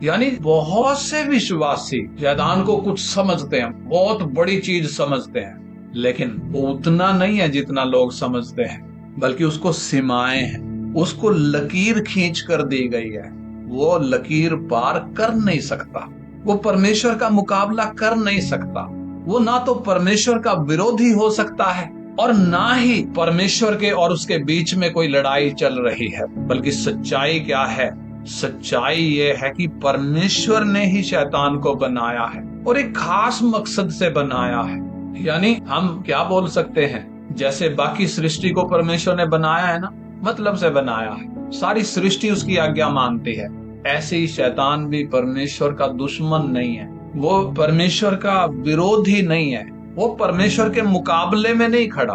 यानी बहुत से विश्वासी शैतान को कुछ समझते हैं, बहुत बड़ी चीज समझते हैं, लेकिन उतना नहीं है जितना लोग समझते हैं, बल्कि उसको सीमाएं हैं, उसको लकीर खींच कर दी गई है। वो लकीर पार कर नहीं सकता, वो परमेश्वर का मुकाबला कर नहीं सकता। वो ना तो परमेश्वर का विरोधी हो सकता है और ना ही परमेश्वर के और उसके बीच में कोई लड़ाई चल रही है। बल्कि सच्चाई क्या है? सच्चाई ये है कि परमेश्वर ने ही शैतान को बनाया है और एक खास मकसद से बनाया है। यानी हम क्या बोल सकते हैं, जैसे बाकी सृष्टि को परमेश्वर ने बनाया है ना, मतलब से बनाया है, सारी सृष्टि उसकी आज्ञा मानती है, ऐसे ही शैतान भी परमेश्वर का दुश्मन नहीं है, वो परमेश्वर का विरोधी नहीं है, वो परमेश्वर के मुकाबले में नहीं खड़ा,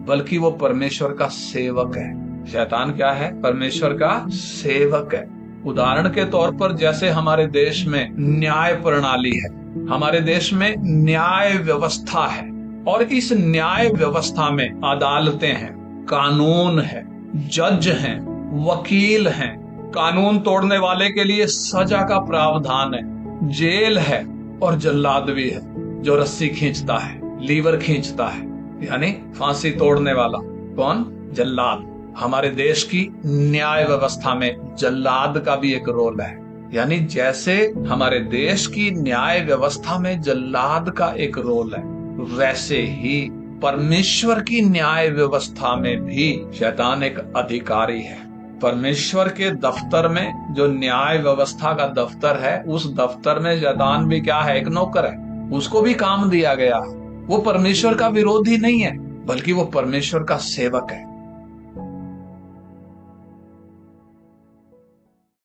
बल्कि वो परमेश्वर का सेवक है। शैतान क्या है? परमेश्वर का सेवक है। उदाहरण के तौर पर जैसे हमारे देश में न्याय प्रणाली है, हमारे देश में न्याय व्यवस्था है, और इस न्याय व्यवस्था में अदालतें हैं, कानून है, जज हैं, वकील हैं, कानून तोड़ने वाले के लिए सजा का प्रावधान है, जेल है, और जल्लाद भी है जो रस्सी खींचता है, लीवर खींचता है, यानी फांसी तोड़ने वाला। कौन? जल्लाद। हमारे देश की न्याय व्यवस्था में जल्लाद का भी एक रोल है। यानी जैसे हमारे देश की न्याय व्यवस्था में जल्लाद का एक रोल है, वैसे ही परमेश्वर की न्याय व्यवस्था में भी शैतान एक अधिकारी है। परमेश्वर के दफ्तर में जो न्याय व्यवस्था का दफ्तर है, उस दफ्तर में शैतान भी क्या है? एक नौकर है, उसको भी काम दिया गया। वो परमेश्वर का विरोधी नहीं है, बल्कि वो परमेश्वर का सेवक है।